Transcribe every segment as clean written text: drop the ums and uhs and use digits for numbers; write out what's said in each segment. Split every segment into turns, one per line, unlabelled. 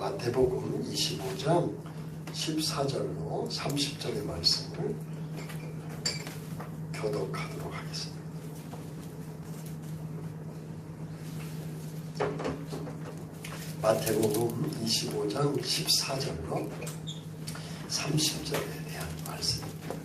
마태복음 25장 14절로 30절의 말씀을 교독하도록 하겠습니다. 마태복음 25장 14절로 30절에 대한 말씀입니다.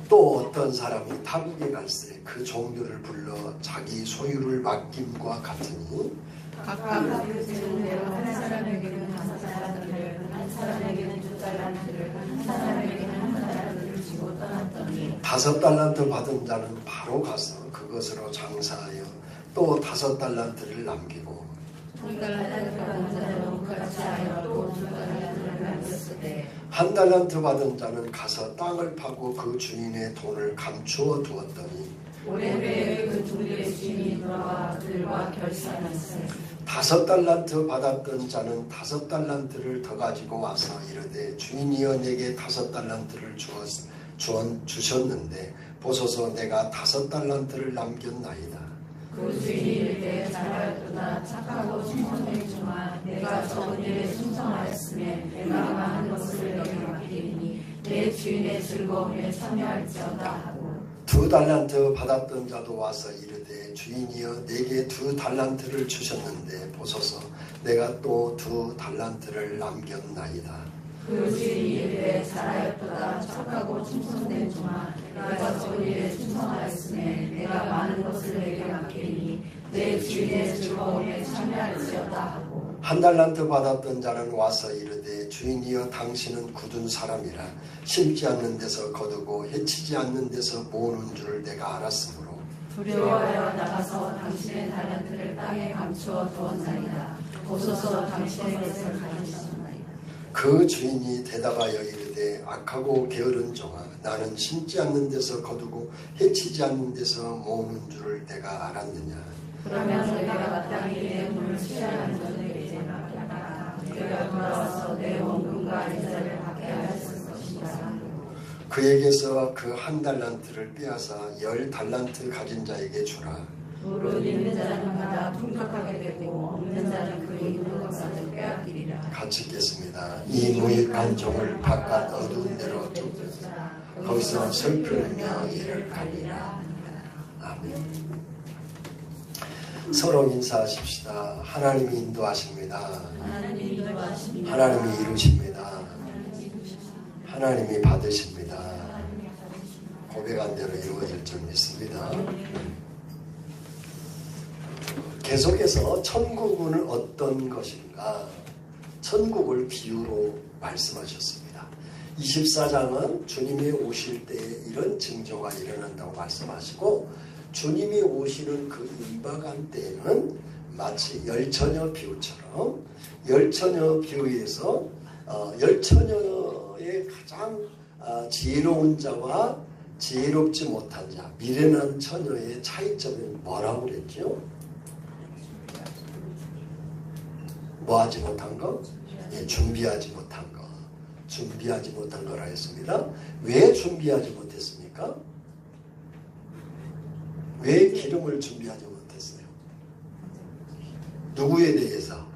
또 어떤 사람이 타국에 갈새 그 종류를 불러 자기 소유를 맡김과 같으니
각각 그 재능대로 한 사람에게는 5달란트를, 한 사람에게는 2달란트를, 한 사람에게는 1달란트를 주고 떠났더니
5달란트 받은 자는 바로 가서 그것으로 장사하여 또 5달란트를 남기고
2달란트 받은 자는 같이 하여 또 2달란트를 남겼으되
1달란트 받은 자는 가서 땅을 파고 그 주인의 돈을 감추어 두었더니
오래후에 그 종들의 주인이 돌아와 그들과 결산했으니
5달란트 받았던 자는 5달란트를 더 가지고 와서 이르되 주인이여 내게 5달란트를 주셨는데 보소서 내가 5달란트를 남겼나이다.
그 주인이 이르되 잘하였도다. 착하고 충성된 종아, 내가 적은 일에 충성하였으면 내가 많은 것을 내게 맡기리니 내 주인의 즐거움에 참여할지어다 하고
2달란트 받았던 자도 와서 이르되 주인이여 내게 2달란트를 주셨는데 보소서 내가 또 2달란트를 남겼나이다.
그 주인이 이르되 잘하였도다. 착하고 충성된 종아, 내가 적은 일에 충성하였으면 내가 많은 것을 내게 맡기리니 내 주인의 즐거움에 참여할지어다 하고
1달란트 받았던 자는 와서 이르되 주인이여 당신은 굳은 사람이라 심지 않는 데서 거두고 해치지 않는 데서 모으는 줄을 내가 알았으므로
두려워하여 나가서 당신의 달란트를 땅에 감추어 두었나이다. 보소서 당신의 것을 가지셨나이다.
그 주인이 대답하여 이르되 악하고 게으른 종아 나는 심지 않는 데서 거두고 해치지 않는 데서 모으는 줄을 내가 알았느냐.
그러면 내가 마땅히 내 돈을 취하는 자들에게 맡겼다. 내가 돌아와서 내 원금과 이자를 받게 하였을 것이다.
그에게서 그 1달란트를 빼앗아 10달란트 가진 자에게 주라.
무릇 있는 자는 마다 풍족하게 되고 없는 자는 그 있는 것을 빼앗기리라.
같이 읽겠습니다. 이 무익한 종을 바깥 어두운 데로 쫓으라. 거기서 슬프며 이를 갈리라. 아멘. 서로 인사하십시다. 하나님이 인도하십니다. 하나님이 이루십니다. 하나님이 받으십니다. 고백한 대로 이루어질 줄 믿습니다. 계속해서 천국은 어떤 것인가? 천국을 비유로 말씀하셨습니다. 24장은 주님이 오실 때 이런 징조가 일어난다고 말씀하시고 주님이 오시는 그 임박한 때에는 마치 열처녀 비유처럼 열처녀 비유에서 열처녀의 가장 지혜로운 자와 지혜롭지 못한 자, 미련한 처녀의 차이점이 뭐라고 그랬죠? 뭐 하지 못한 거? 예, 준비하지 못한 거. 준비하지 못한 거라 했습니다. 왜 준비하지 못했습니까? 왜 기름을 준비하지 못했어요? 누구에 대해서?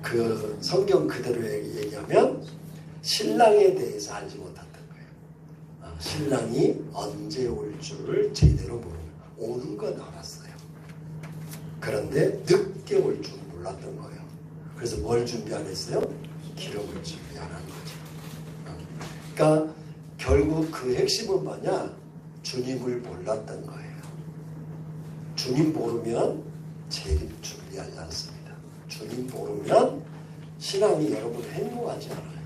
그 성경 그대로 얘기하면 신랑에 대해서 알지 못했던 거예요. 신랑이 언제 올 줄을 제대로 모르는 오는 건 알았어요. 그런데 늦게 올 줄 몰랐던 거예요. 그래서 뭘 준비 안 했어요? 기름을 준비 안 한 거죠. 그러니까 결국 그 핵심은 뭐냐? 주님을 몰랐던 거예요. 주님 모르면 재림 준비하지 않습니다. 주님 모르면 신앙이 여러분 행복하지 않아요.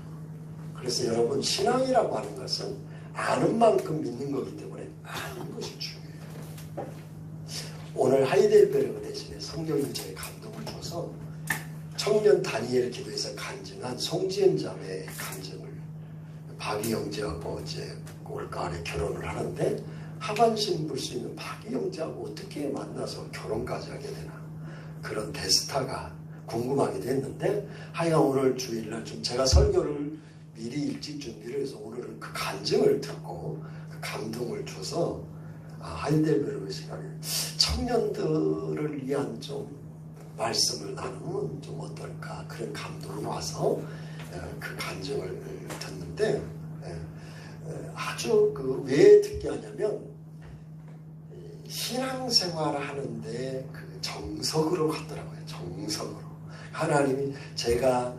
그래서 여러분 신앙이라고 하는 것은 아는 만큼 믿는 거기 때문에 아는 것이 중요해요. 오늘 하이델베르그 대신에 성령이 저에 감동을 줘서 청년 다니엘 기도에서 간증한 송지은 자매의 간증을 박이 형제하고 이제 올가을에 결혼을 하는데 하반신 볼 수 있는 박이 형제하고 어떻게 만나서 결혼까지 하게 되나 그런 데스타가 궁금하기도 했는데 하여간 오늘 주일날 좀 제가 설교를 미리 일찍 준비를 해서 오늘은 그 간증을 듣고 그 감동을 줘서 하이델베르그 시간에 청년들을 위한 좀 말씀을 나누면 좀 어떨까 그런 감동이 와서 그 간증을 듣는데 아주 왜 듣게 하냐면 신앙생활을 하는데 그 정석으로 갔더라고요. 정석으로 하나님이 제가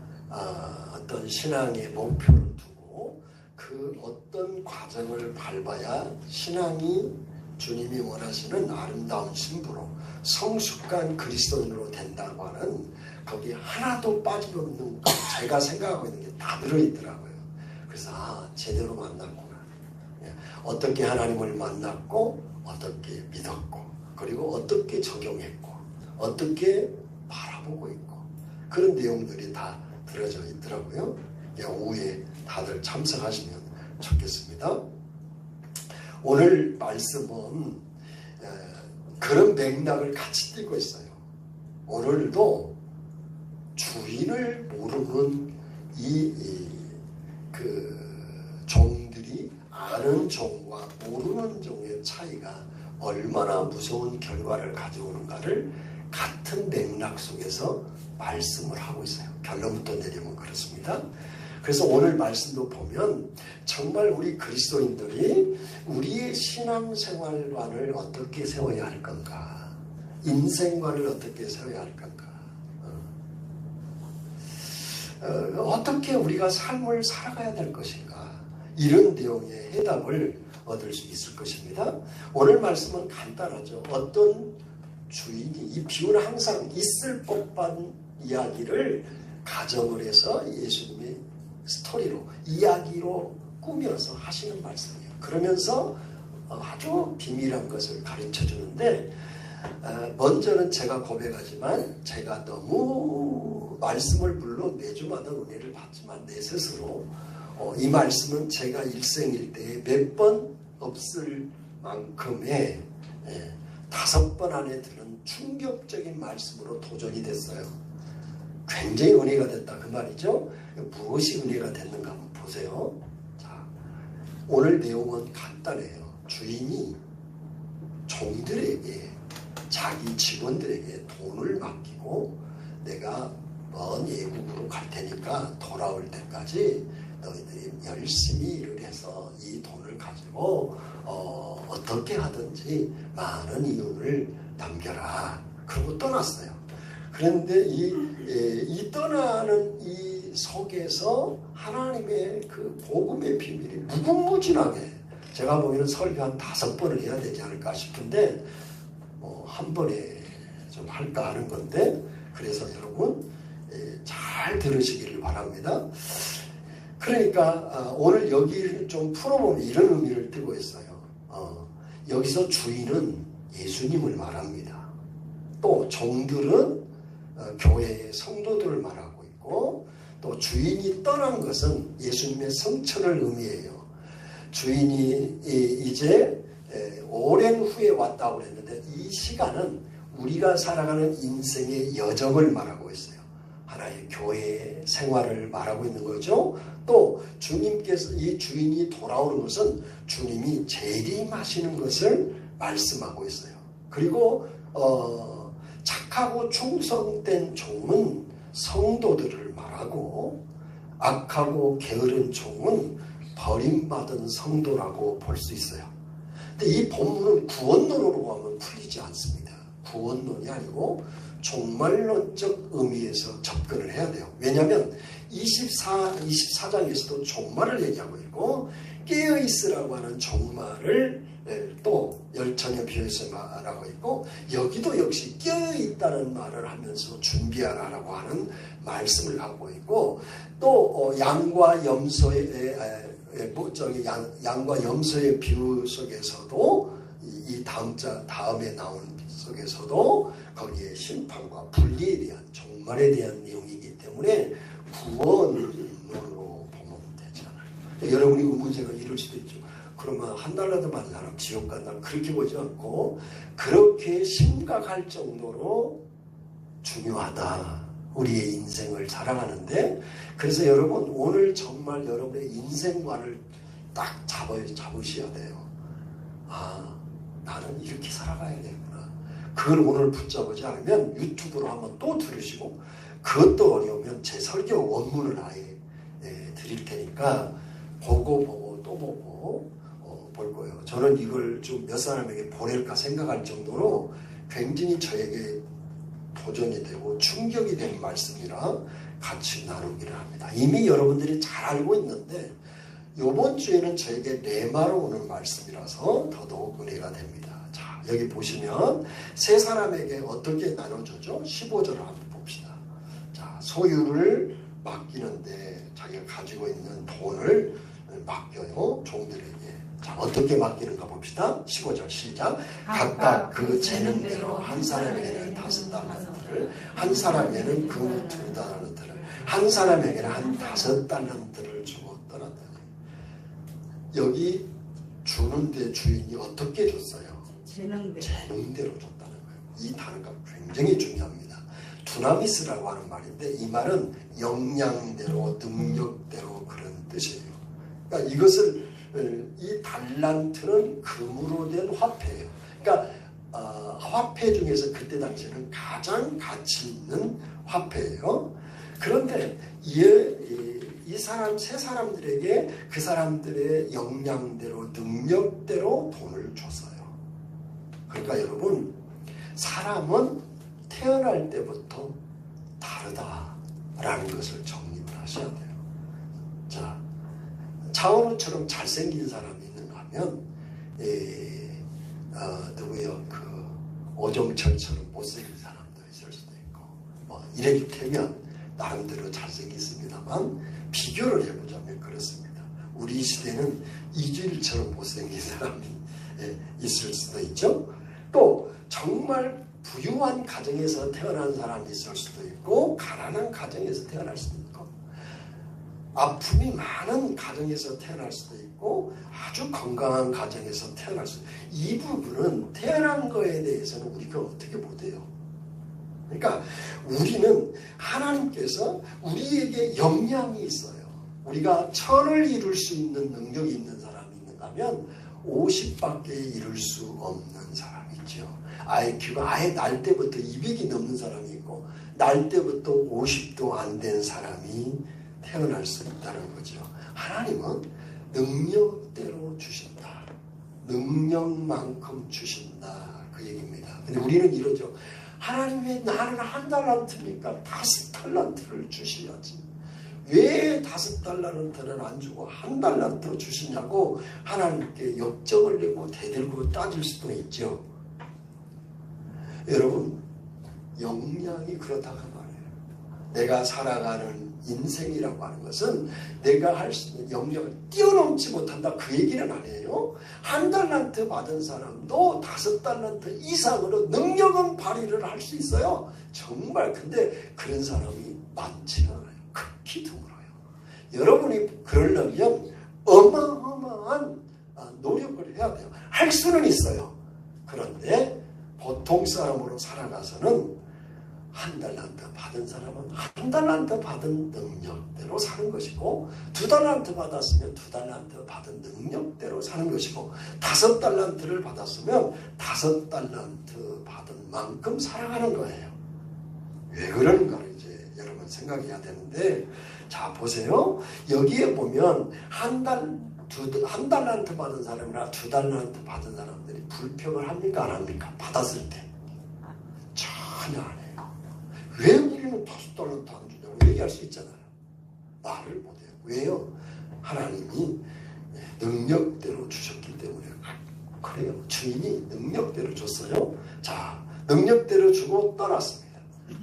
어떤 신앙의 목표를 두고 그 어떤 과정을 밟아야 신앙이 주님이 원하시는 아름다운 신부로 성숙한 그리스도인으로 된다고 하는 거기 하나도 빠짐없는 제가 생각하고 있는 게 다 들어있더라고요. 그래서 제대로 만났구나. 어떻게 하나님을 만났고 어떻게 믿었고 그리고 어떻게 적용했고 어떻게 바라보고 있고 그런 내용들이 다 들어져 있더라고요. 오후에 다들 참석하시면 좋겠습니다. 오늘 말씀은 그런 맥락을 같이 띄고 있어요. 오늘도 주인을 모르는 그 종들이 아는 종과 모르는 종의 차이가 얼마나 무서운 결과를 가져오는가를 같은 맥락 속에서 말씀을 하고 있어요. 결론부터 내리면 그렇습니다. 그래서 오늘 말씀도 보면 정말 우리 그리스도인들이 우리의 신앙생활관을 어떻게 세워야 할 건가, 인생관을 어떻게 세워야 할 건가, 어떻게 우리가 삶을 살아가야 될 것인가, 이런 내용의 해답을 얻을 수 있을 것입니다. 오늘 말씀은 간단하죠. 어떤 주인이, 이 비유는 항상 있을 법한 이야기를 가정을 해서 예수님이 스토리로, 이야기로 꾸며서 하시는 말씀이에요. 그러면서 아주 비밀한 것을 가르쳐 주는데, 먼저는 제가 고백하지만 제가 너무 말씀을 물론 매주마다 은혜를 받지만 내 스스로 이 말씀은 제가 일생일대에 몇 번 없을 만큼의 5번 안에 드는 충격적인 말씀으로 도전이 됐어요. 굉장히 은혜가 됐다 그 말이죠. 무엇이 은혜가 됐는가 한번 보세요. 자, 오늘 내용은 간단해요. 주인이 종들에게, 자기 직원들에게 돈을 맡기고 내가 먼 예국으로 갈 테니까 돌아올 때까지 너희들이 열심히 일을 해서 이 돈을 가지고 어떻게 하든지 많은 이윤을 남겨라. 그러고 떠났어요. 그런데 이 떠나는 이 속에서 하나님의 그 복음의 비밀이 무궁무진하게, 제가 보기에는 설교 한 5번을 해야 되지 않을까 싶은데 한 번에 좀 할까 하는 건데, 그래서 여러분 잘 들으시기를 바랍니다. 그러니까 오늘 여기를 좀 풀어보면 이런 의미를 띠고 있어요. 여기서 주인은 예수님을 말합니다. 또 종들은 교회의 성도들을 말하고 있고, 또 주인이 떠난 것은 예수님의 성천을 의미해요. 주인이 이제 오랜 후에 왔다고 했는데 이 시간은 우리가 살아가는 인생의 여정을 말하고 있어요. 하나의 교회의 생활을 말하고 있는 거죠. 또 주님께서, 이 주인이 돌아오는 것은 주님이 재림하시는 것을 말씀하고 있어요. 그리고 착하고 충성된 종은 성도들을 말하고, 악하고 게으른 종은 버림받은 성도라고 볼 수 있어요. 근데 이 본문은 구원론으로 하면 풀리지 않습니다. 구원론이 아니고 종말론적 의미에서 접근을 해야 돼요. 왜냐하면 24장에서도 종말을 얘기하고 있고, 깨어있으라고 하는 종말을 또 열처녀 비유에서 말하고 있고, 여기도 역시 깨어있다는 말을 하면서 준비하라고 하는 말씀을 갖고 있고, 또 양과 염소의 양과 염소의 비유 속에서도 이 다음에 나오는 속에서도 거기에 심판과 분리에 대한, 종말에 대한 내용이기 때문에 구원으로 보면 되잖아요. 여러분이 문제가 이럴 수도 있죠. 그러면 한 달라도 많은 사람 지옥 간다, 그렇게 보지 않고 그렇게 심각할 정도로 중요하다, 우리의 인생을 살아가는데. 그래서 여러분 오늘 정말 여러분의 인생관을 딱 잡으셔야 돼요. 나는 이렇게 살아가야 되구나. 그걸 오늘 붙잡지 않으면 유튜브로 한번 또 들으시고, 그것도 어려우면 제 설교 원문을 아예 드릴 테니까 보고 또 보고 볼 거예요. 저는 이걸 좀 몇 사람에게 보낼까 생각할 정도로 굉장히 저에게 도전이 되고 충격이 된 말씀이라 같이 나누기를 합니다. 이미 여러분들이 잘 알고 있는데 이번 주에는 저에게 레마로 오는 말씀이라서 더더욱 은혜가 됩니다. 자, 여기 보시면 세 사람에게 어떻게 나눠주죠? 15절을 한번 봅시다. 자, 소유를 맡기는데 자기가 가지고 있는 돈을 맡겨요. 종들에게. 자, 어떻게 맡기는가 봅시다. 15절 시작. 각각 그 재능대로 한 사람에게는 5달란트를, 한 사람에게는 그 2달란트를, 한 사람에게는 한 5달란트를 주고 떠났다. 여기 주는데 주인이 어떻게 줬어요? 재능대로 줬다는 거예요. 이 단어가 굉장히 중요합니다. 두나미스라고 하는 말인데 이 말은 역량대로, 능력대로 그런 뜻이에요. 그러니까 이것을, 이 달란트는 금으로 된 화폐예요. 그러니까 화폐 중에서 그때 당시에는 가장 가치 있는 화폐예요. 그런데 이 사람 세 사람들에게 그 사람들의 역량대로, 능력대로 돈을 줬어요. 그러니까 여러분, 사람은 태어날 때부터 다르다라는 것을 정립을 하셔야 돼요. 자, 차은우처럼 잘생긴 사람이 있는가 하면 누구요? 그 오정철처럼 못생긴 사람도 있을 수도 있고, 뭐 이를테면 나름대로 잘생겼습니다만 비교를 해보자면 그렇습니다. 우리 시대는 이주일처럼 못생긴 사람이 있을 수도 있죠. 또 정말 부유한 가정에서 태어난 사람이 있을 수도 있고, 가난한 가정에서 태어날 수도 있고, 아픔이 많은 가정에서 태어날 수도 있고, 아주 건강한 가정에서 태어날 수도 있고, 이 부분은 태어난 거에 대해서는 우리가 어떻게 못해요. 그러니까 우리는 하나님께서 우리에게 역량이 있어요. 우리가 1000을 이룰 수 있는 능력이 있는 사람이 있는가 하면 50밖에 이룰 수 없는 사람이 있죠. IQ가 아예 날 때부터 200이 넘는 사람이 있고, 날 때부터 50도 안 된 사람이 태어날 수 있다는 거죠. 하나님은 능력대로 주신다. 능력만큼 주신다. 그 얘기입니다. 근데 우리는 이러죠. 하나님 왜 나는 1달란트니까 5달란트를 주셔야지. 왜 5달란트는 안 주고 1달란트 주시냐고 하나님께 역적을 내고 대들고 따질 수도 있죠. 여러분, 역량이 그렇다고 말해요. 내가 살아가는 인생이라고 하는 것은 내가 할 수 있는 역량을 뛰어넘지 못한다, 그 얘기는 아니에요. 1달란트 받은 사람도 5달란트 이상으로 능력은 발휘를 할 수 있어요. 정말. 근데 그런 사람이 많지는 않아요. 극히 드물어요. 여러분이 그러려면 어마어마한 노력을 해야 돼요. 할 수는 있어요. 그런데 보통 사람으로 살아가서는 1달란트 받은 사람은 1달란트 받은 능력대로 사는 것이고, 2달란트 받았으면 2달란트 받은 능력대로 사는 것이고, 5달란트를 받았으면 5달란트 받은 만큼 살아가는 거예요. 왜 그러는가를 이제 여러분 생각해야 되는데, 자 보세요. 여기에 보면 한 달란트 받은 사람이나 2달란트 받은 사람들이 불평을 합니까 안 합니까? 받았을 때 전혀 안 해요. 왜 우리는 5달란트 안 주냐고 얘기할 수 있잖아요. 말을 못해요. 왜요? 하나님이 능력대로 주셨기 때문에 그래요. 주인이 능력대로 줬어요. 자, 능력대로 주고 떠났습니다.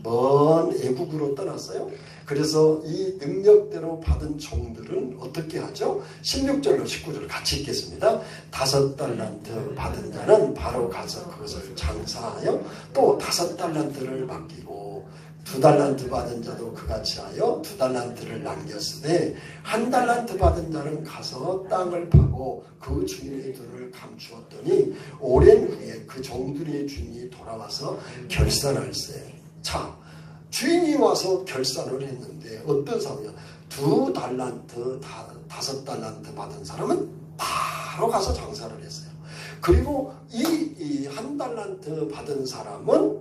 먼 애국으로 떠났어요. 그래서 이 능력대로 받은 종들은 어떻게 하죠? 16절로 19절 같이 읽겠습니다. 5달란트 받은 자는 바로 가서 그것을 장사하여 또 5달란트를 맡기고, 2달란트 받은 자도 그같이 하여 2달란트를 남겼으되, 1달란트 받은 자는 가서 땅을 파고 그 주인의 돈을 감추었더니 오랜 후에 그 종들의 주인이 돌아와서 결산할세. 자, 주인이 와서 결산을 했는데 어떤 사람이냐? 2달란트, 5달란트 받은 사람은 바로 가서 장사를 했어요. 그리고 이 한 달란트 받은 사람은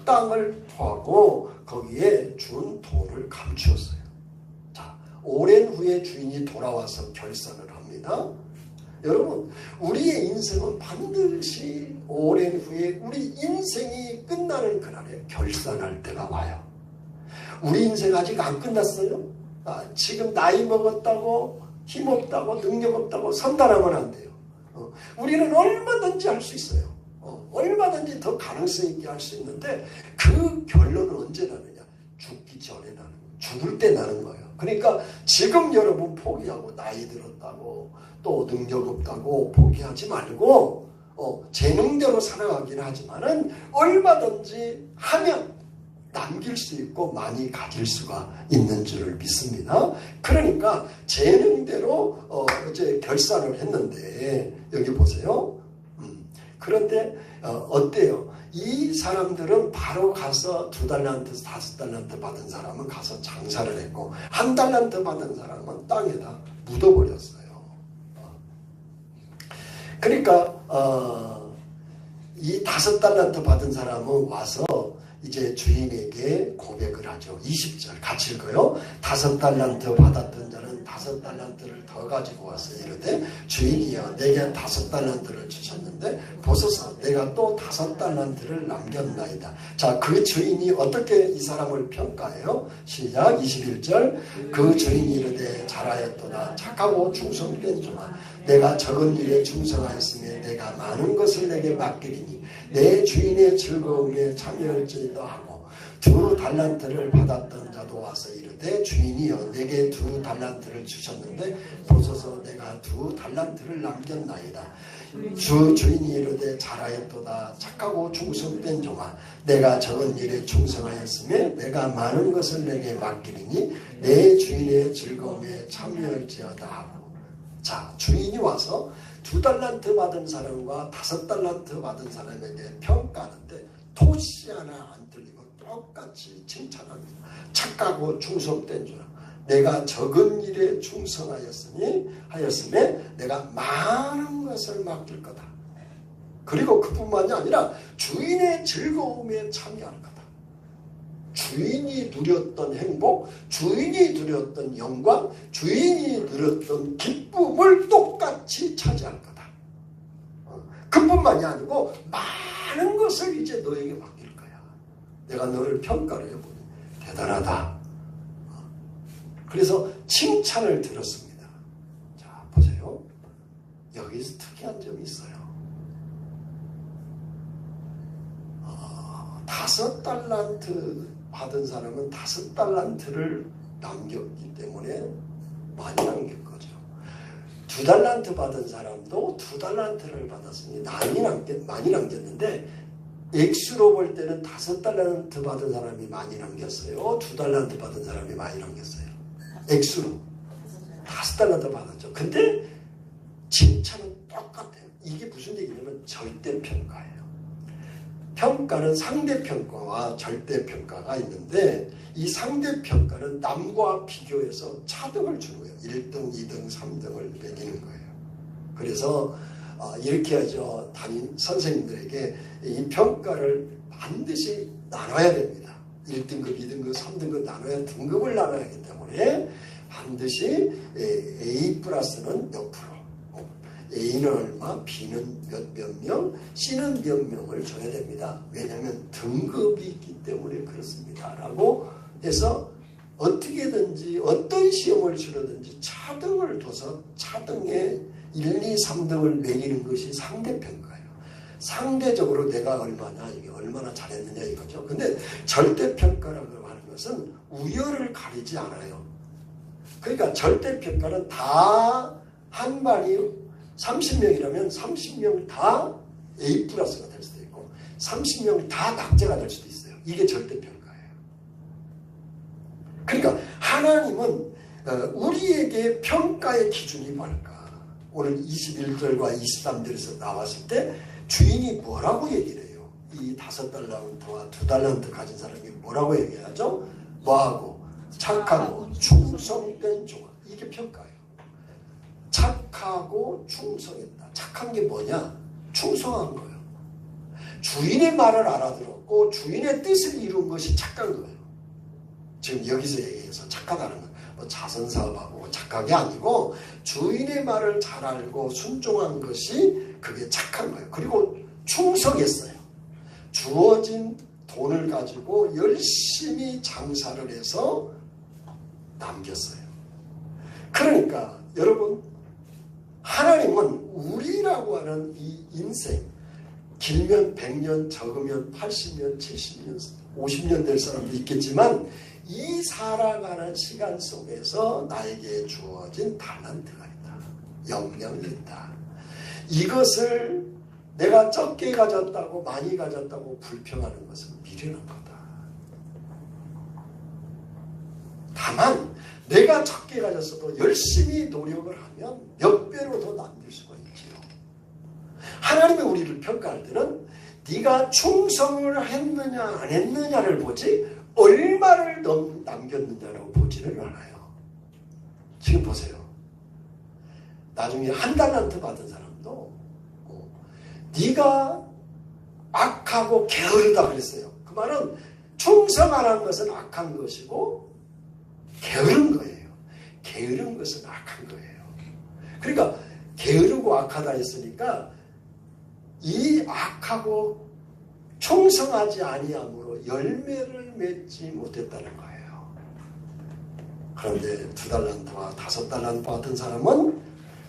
땅을 토하고 거기에 준 돈을 감추었어요. 자, 오랜 후에 주인이 돌아와서 결산을 합니다. 여러분, 우리의 인생은 반드시 오랜 후에 우리 인생이 끝나는 그날에 결산할 때가 와요. 우리 인생 아직 안 끝났어요? 지금 나이 먹었다고 힘없다고 능력 없다고 선단하면 안 돼요. 우리는 얼마든지 할 수 있어요. 얼마든지 더 가능성 있게 할 수 있는데 그 결론은 언제 나느냐? 죽기 전에 나는 거예요. 죽을 때 나는 거예요. 그러니까 지금 여러분 포기하고 나이 들었다고 또 능력 없다고 포기하지 말고 재능대로 살아가긴 하지만은 얼마든지 하면 남길 수 있고 많이 가질 수가 있는 줄을 믿습니다. 그러니까 재능대로 이제 결산을 했는데 여기 보세요. 그런데 어때요? 이 사람들은 바로 가서 2달란트, 5달란트 받은 사람은 가서 장사를 했고 1달란트 받은 사람은 땅에다 묻어버렸어요. 그러니까 이 5달란트 받은 사람은 와서 이제 주인에게 고백을 하죠. 20절 같이 읽어요. 5달란트 받았던 자는 5달란트를 더 가지고 와서 이르되 주인이여 내게 5달란트를 주셨는데 보소서 내가 또 5달란트를 남겼나이다. 자, 그 주인이 어떻게 이 사람을 평가해요? 시작. 21절 그 주인이 이르되 잘하였도다 착하고 충성된 종아 내가 적은 일에 충성하였으며 내가 많은 것을 내게 맡기리니 내 주인의 즐거움에 참여할지니라 하고 2달란트를 받았던 자도 와서 이르되 주인이여 내게 2달란트를 주셨는데 보소서 내가 2달란트를 남겼나이다. 주인이 이르되 잘하였도다 착하고 충성된 종아 내가 적은 일에 충성하였으며 내가 많은 것을 내게 맡기리니 내 주인의 즐거움에 참여할지어다 하고. 자, 주인이 와서 2달란트 받은 사람과 5달란트 받은 사람에게 평가하는데 토시 하나 안 틀리고 똑같이 칭찬합니다. 착하고 충성된 줄 내가 적은 일에 충성하였으니 하였음에 내가 많은 것을 맡길 거다. 그리고 그뿐만이 아니라 주인의 즐거움에 참여할 거다. 주인이 누렸던 행복, 주인이 누렸던 영광, 주인이 누렸던 기쁨을 똑같이 차지할 거다. 그뿐만이 아니고 많은 것을 이제 너에게 맡길 거야. 내가 너를 평가를 해보니 대단하다. 그래서 칭찬을 들었습니다. 자, 보세요. 여기서 특이한 점이 있어요. 5달란트 받은 사람은 5달란트를 남겼기 때문에 많이 남길 거죠. 2달란트 받은 사람도 2달란트를 받았으니 많이 남겼는데 액수로 볼 때는 5달란트 받은 사람이 많이 남겼어요. 2달란트 받은 사람이 많이 남겼어요. 액수로 5달란트 받았죠. 근데 칭찬은 똑같아요. 이게 무슨 얘기냐면 절대평가예요. 평가는 상대평가와 절대평가가 있는데 이 상대평가는 남과 비교해서 차등을 주는 거예요. 1등, 2등, 3등을 매기는 거예요. 그래서 이렇게 하죠. 담임 선생님들에게 이 평가를 반드시 나눠야 됩니다. 1등급, 2등급, 3등급 나눠야 등급을 나눠야 하기 때문에 반드시 A 플러스는 몇 프로, A는 얼마, B는 몇 명, C는 몇 명을 줘야 됩니다. 왜냐하면 등급이 있기 때문에 그렇습니다. 라고 해서 어떻게든지 어떤 시험을 치르든지 차등을 둬서 차등에 1, 2, 3등을 매기는 것이 상대평가예요. 상대적으로 내가 얼마나, 이게 얼마나 잘했느냐 이거죠. 근데 절대평가라고 하는 것은 우열을 가리지 않아요. 그러니까 절대평가는 다 한 반이 30명이라면 30명 다 A 플러스가 될 수도 있고 30명이 다 낙제가 될 수도 있어요. 이게 절대평가예요. 그러니까 하나님은 우리에게 평가의 기준이 뭘까? 오늘 21절과 23절에서 나왔을 때 주인이 뭐라고 얘기를 해요? 이 5달란트와 2달란트 가진 사람이 뭐라고 얘기하죠? 뭐하고? 착하고 충성된 종아. 이게 평가예요. 착하고 충성했다. 착한 게 뭐냐? 충성한 거예요. 주인의 말을 알아들었고 주인의 뜻을 이룬 것이 착한 거예요. 지금 여기서 얘기해서 착하다는 건 뭐 자선사업하고 착하게 아니고 주인의 말을 잘 알고 순종한 것이 그게 착한 거예요. 그리고 충성했어요. 주어진 돈을 가지고 열심히 장사를 해서 남겼어요. 그러니까 여러분, 하나님은 우리라고 하는 이 인생, 길면 100년, 적으면 80년, 70년, 50년 될 사람도 있겠지만 이 살아가는 시간 속에서 나에게 주어진 달란트가 있다. 역량이 있다. 이것을 내가 적게 가졌다고 많이 가졌다고 불평하는 것은 미련한 거다. 다만 내가 적게 가졌어도 열심히 노력을 하면 몇 배로 더 남길 수가 있지요. 하나님이 우리를 평가할 때는 네가 충성을 했느냐 안 했느냐를 보지 얼마를 남겼느냐라고 보지를 않아요. 지금 보세요. 나중에 한 달란트 받은 사람도 네가 악하고 게으르다 그랬어요. 그 말은 충성 안 한 것은 악한 것이고 게으른 거예요. 게으른 것은 악한 거예요. 그러니까 게으르고 악하다 했으니까 이 악하고 충성하지 아니함으로 열매를 맺지 못했다는 거예요. 그런데 2달란트와 5달란트 받은 사람은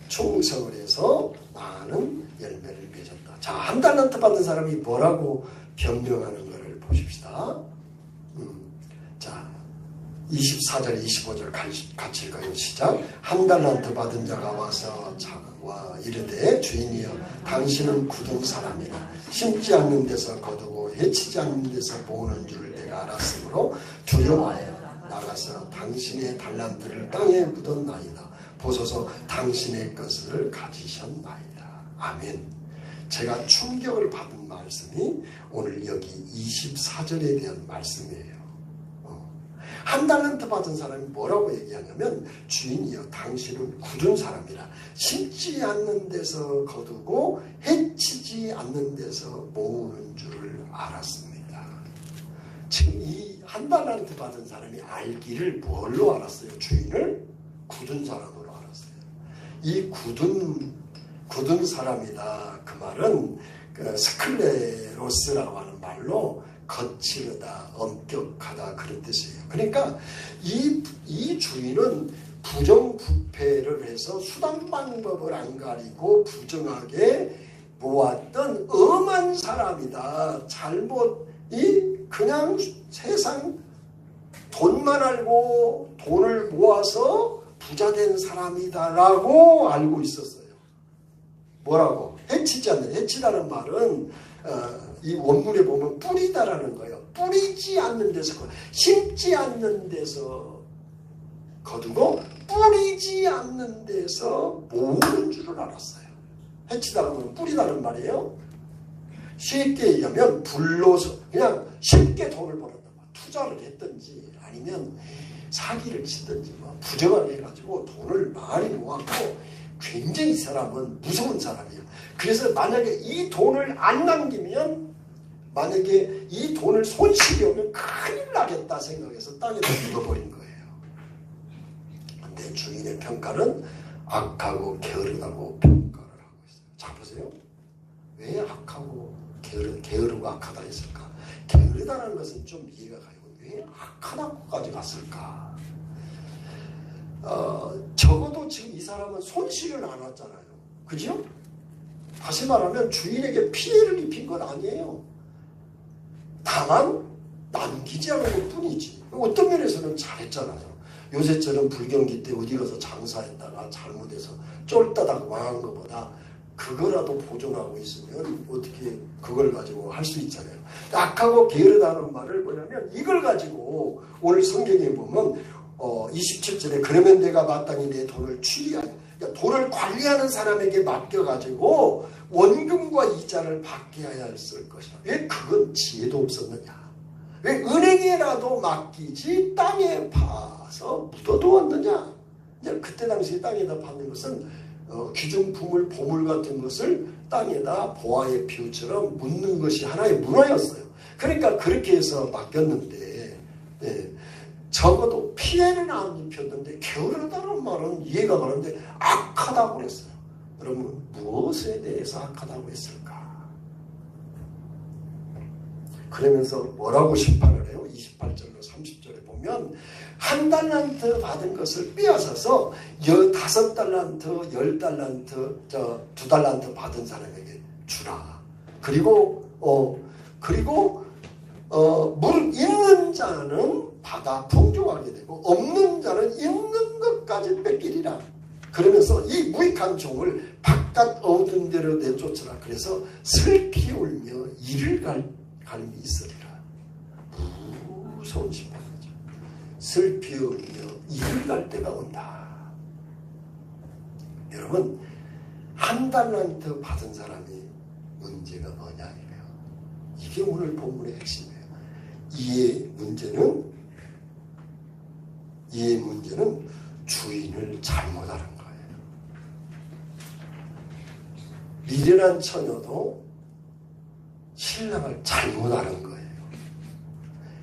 충성을 해서 많은 열매를 맺었다. 자, 1달란트 받은 사람이 뭐라고 변명하는 것을 보십시다. 자, 24절 25절 같이 읽어요. 시작. 1달란트 받은 자가 와서 이르되 주인이여 당신은 굳은 사람이라 심지 않는 데서 거두고 해치지 않는 데서 모으는 줄을 내가 알았으므로 두려워하여 나가서 당신의 달란트를 땅에 묻었나이다. 보소서 당신의 것을 가지셨나이다. 아멘. 제가 충격을 받은 말씀이 오늘 여기 24절에 대한 말씀이에요. 1달란트 받은 사람이 뭐라고 얘기하냐면 주인이여 당신은 굳은 사람이라 심지 않는 데서 거두고 해치지 않는 데서 모으는 줄을 알았습니다. 지금 이 1달란트 받은 사람이 알기를 뭘로 알았어요? 주인을 굳은 사람으로 알았어요. 이 굳은 사람이다. 그 말은 그 스클레로스라고 하는 말로 거칠다, 엄격하다 그런 뜻이에요. 그러니까 이 주인은 부정부패를 해서 수단 방법을 안 가리고 부정하게 모았던 엄한 사람이다. 그냥 세상 돈만 알고 돈을 모아서 부자된 사람이다라고 알고 있었어요. 뭐라고? 해치지 않는, 해치다는 말은 이 원문에 보면 뿌리다라는 거예요. 뿌리지 않는 데서 심지 않는 데서 거두고 뿌리지 않는 데서 모으는 줄을 알았어요. 해치다는 건 뿌리다는 말이에요. 쉽게 얘기하면 불로서 그냥 쉽게 돈을 벌었다. 투자를 했든지 아니면 사기를 치든지 부정을 해가지고 돈을 많이 모았고 굉장히 이 사람은 무서운 사람이에요. 그래서 만약에 이 돈을 안 남기면 만약에 이 돈을 손실이 오면 큰일 나겠다 생각해서 땅에다 묻어버린 거예요. 근데 주인의 평가는 악하고 게으르다고 평가를 하고 있어요. 자 보세요. 왜 악하고 게으르고 악하다 했을까? 게으르다는 것은 좀 이해가 가요. 왜 악하다고까지 갔을까? 적어도 지금 이 사람은 손실을 안 왔잖아요. 그죠? 다시 말하면 주인에게 피해를 입힌 건 아니에요. 다만 남기지 않은 것 뿐이지. 어떤 면에서는 잘했잖아요. 요새처럼 불경기 때 어디 가서 장사했다가 잘못해서 쫄다닥 망한 것보다 그거라도 보존하고 있으면 어떻게 그걸 가지고 할 수 있잖아요. 악하고 게으르다는 말을 뭐냐면 이걸 가지고 오늘 성경에 보면 27절에 그러면 내가 마땅히 내 돈을 취리하여, 그러니까 돈을 관리하는 사람에게 맡겨가지고 원금과 이자를 받게 하여 했을 것이다. 왜 그건 지혜도 없었느냐? 왜 은행에라도 맡기지 땅에 파서 묻어두었느냐? 그때 당시에 땅에다 받는 것은 귀중품을 보물 같은 것을 땅에다 보화의 비유처럼 묻는 것이 하나의 문화였어요. 그러니까 그렇게 해서 맡겼는데 적어도 피해는 안 입혔는데 게으르다는 말은 이해가 가는데 악하다고 그랬어요. 여러분 무엇에 대해서 악하다고 했을까? 그러면서 뭐라고 심판을 해요? 28절로 30절에 보면 한 달란트 받은 것을 빼앗아서 5달란트, 10달란트, 2달란트 받은 사람에게 주라. 그리고 있는 자는 받아 풍족하게 되고 없는 자는 있는 것까지 뺏기리라. 그러면서 이 무익한 종을 바깥 얻은 대로 내쫓으라. 그래서 슬피 울며 이를 갈미 있으리라. 무서운 심판이죠. 슬피 울며 이를 갈 때가 온다. 여러분 한 달란트 받은 사람이 문제가 뭐냐 이거예요. 이게 오늘 본문의 핵심이에요. 이의 문제는 주인을 잘못하는 거예요. 미련한 처녀도 신랑을 잘못하는 거예요.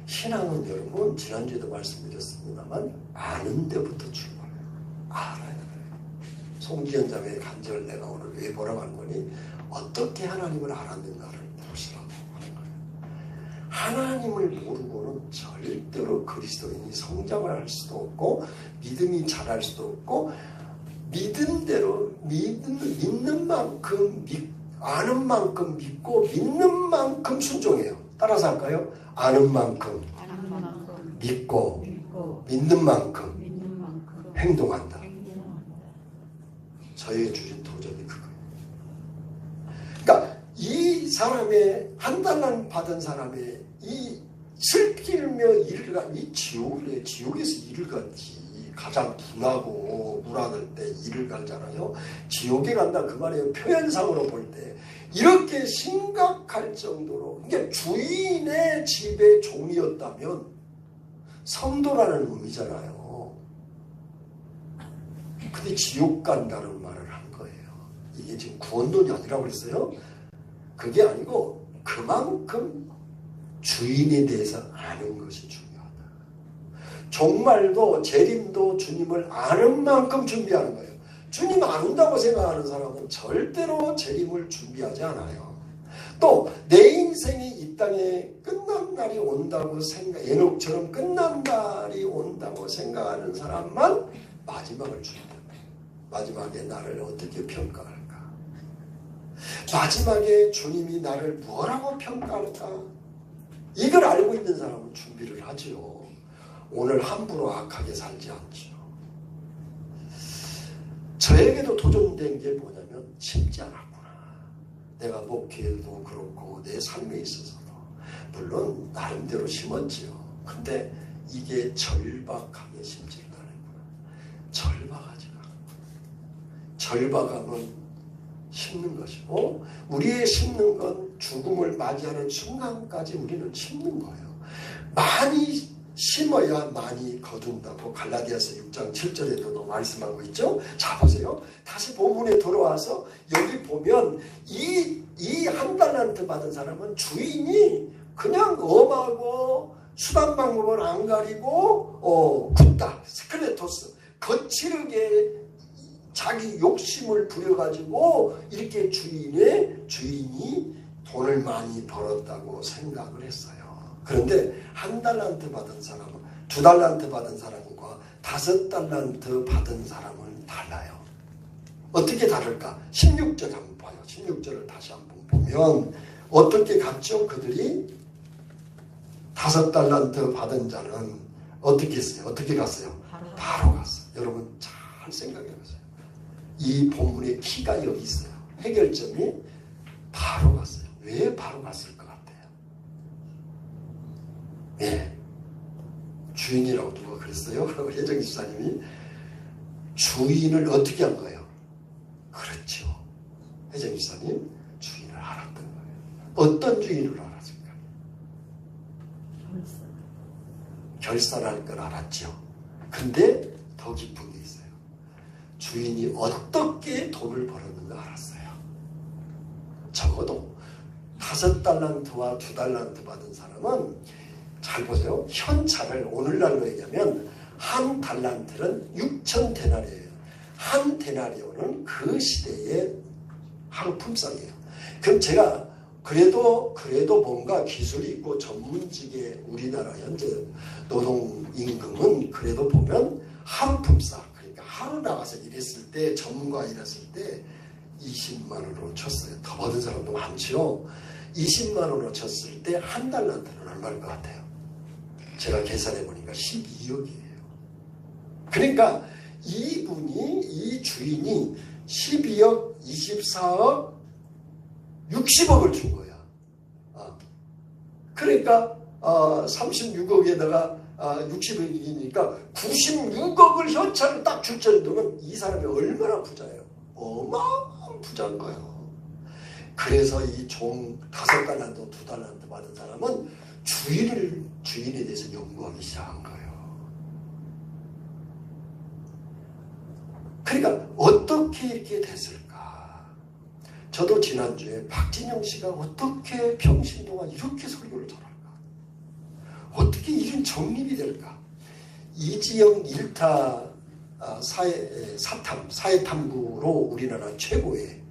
신앙은 여러분 지난주에도 말씀드렸습니다만 아는 데부터 출발해요. 알아야 돼요. 송기현 자매의 간절을 내가 오늘 왜 보라고 한 거니 어떻게 하나님을 알았는가를 보시라고 하는 거예요. 하나님을 모르고는 절대로 그리스도인이 성장을 할 수도 없고 믿음이 자랄 수도 없고 믿음대로 믿는 만큼 아는 만큼 믿고 믿는 만큼 순종해요. 따라서 할까요? 아는 만큼 믿고 믿는 만큼 행동한다. 저에게 주신 도전이 그거예요. 그러니까 이 사람의 한 달란 받은 사람의 이 슬피며 일을 이 지옥이래. 지옥에서 일을 갔지. 가장 분하고 물안을 때 일을 갈잖아요. 지옥에 간다 그 말이에요. 표현상으로 볼 때 이렇게 심각할 정도로 그러니까 주인의 집의 종이었다면 성도라는 의미잖아요. 근데 지옥 간다는 말을 한 거예요. 이게 지금 구원론이 아니라고 그랬어요. 그게 아니고 그만큼 주인에 대해서 아는 것이 중요하다. 종말도 재림도 주님을 아는 만큼 준비하는 거예요. 주님 안다고 생각하는 사람은 절대로 재림을 준비하지 않아요. 또 내 인생이 이 땅에 끝난 날이 온다고 에녹처럼 끝난 날이 온다고 생각하는 사람만 마지막을 준비합니다. 마지막에 나를 어떻게 평가할까? 마지막에 주님이 나를 뭐라고 평가할까? 이걸 알고 있는 사람은 준비를 하죠. 오늘 함부로 악하게 살지 않죠. 저에게도 도전된 게 뭐냐면 심지 않았구나. 내가 목회에도 그렇고 내 삶에 있어서도 물론 나름대로 심었지요. 근데 이게 절박하게 심지를 않았구나. 절박하지가 않구나. 절박함은 심는 것이고 우리의 심는 건 죽음을 맞이하는 순간까지 우리는 심는 거예요. 많이 심어야 많이 거둔다고 갈라디아서 6장 7절에도 말씀하고 있죠. 자 보세요. 다시 본문에 돌아와서 여기 보면 이 한 달란트 받은 사람은 주인이 그냥 엄하고 수단 방법을 안 가리고 굽다 스클레토스 거칠게 자기 욕심을 부려가지고 이렇게 주인이 돈을 많이 벌었다고 생각을 했어요. 그런데 한 달란트 받은 사람은 2달란트 받은 사람과 5달란트 받은 사람은 달라요. 어떻게 다를까? 16절 한번 봐요. 16절을 다시 한번 보면 어떻게 갔죠? 그들이 5달란트 받은 자는 어떻게 했어요? 어떻게 갔어요? 바로 갔어요. 여러분 잘 생각해 보세요. 이 본문의 키가 여기 있어요. 해결점이 바로 갔어요. 왜 바로 갔을 것 같아요? 네. 주인이라고 누가 그랬어요? 그리고 혜정 집사님이 주인을 어떻게 한 거예요? 그렇죠. 혜정 집사님 주인을 알았던 거예요. 어떤 주인을 알았을까? 결산할 걸 알았죠. 근데 더 깊은 게 있어요. 주인이 어떻게 돈을 벌었는가 알았어요. 적어도 5달란트와 2달란트 받은 사람은 잘 보세요. 현찰을 오늘날로 얘기하면 한 달란트는 6,000데나리오예요. 한 데나리오는 그 시대의 하루 품삯이에요. 그럼 제가 그래도 뭔가 기술이 있고 전문직의 우리나라 현재 노동임금은 그래도 보면 하루 품삯, 그러니까 하루 나가서 일했을 때 전문가 일했을 때 20만 원으로 쳤어요. 더 받은 사람도 많죠. 20만 원으로 쳤을 때 한 달란트는 얼마일 것 같아요? 제가 계산해 보니까 12억이에요. 그러니까 이 주인이 12억, 24억, 60억을 준 거야. 그러니까 36억에다가 60억이니까 96억을 현찰을 딱 줄 정도면 이 사람이 얼마나 부자예요. 어마어마한 부자인 거예요. 그래서 이 종 5달란트, 2달란트 받은 사람은 주인에 대해서 연구하기 시작한 거예요. 그러니까 어떻게 이렇게 됐을까? 저도 지난주에 박진영 씨가 어떻게 평신도가 이렇게 설교를 잘할까? 어떻게 이런 정립이 될까? 이지영 1타 사회탐구로 우리나라 최고의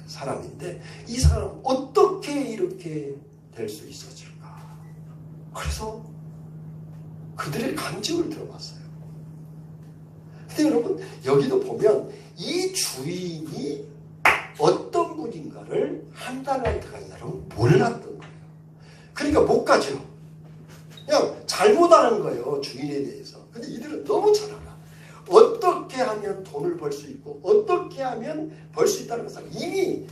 사람인데 이 사람 어떻게 이렇게 될 수 있었을까? 그래서 그들의 간증을 들어봤어요. 근데 여러분 여기도 보면 이 주인이 어떤 분인가를 한 달란트가 이사람은 몰랐던 거예요. 그러니까 못 가죠. 그냥 잘못 아는 거예요. 주인에 대해서. 근데 이들은 너무 잘 알아. 어떻게 하면 돈을 벌 수 있고 어떻게 하면 벌 수 있다는 것을 이미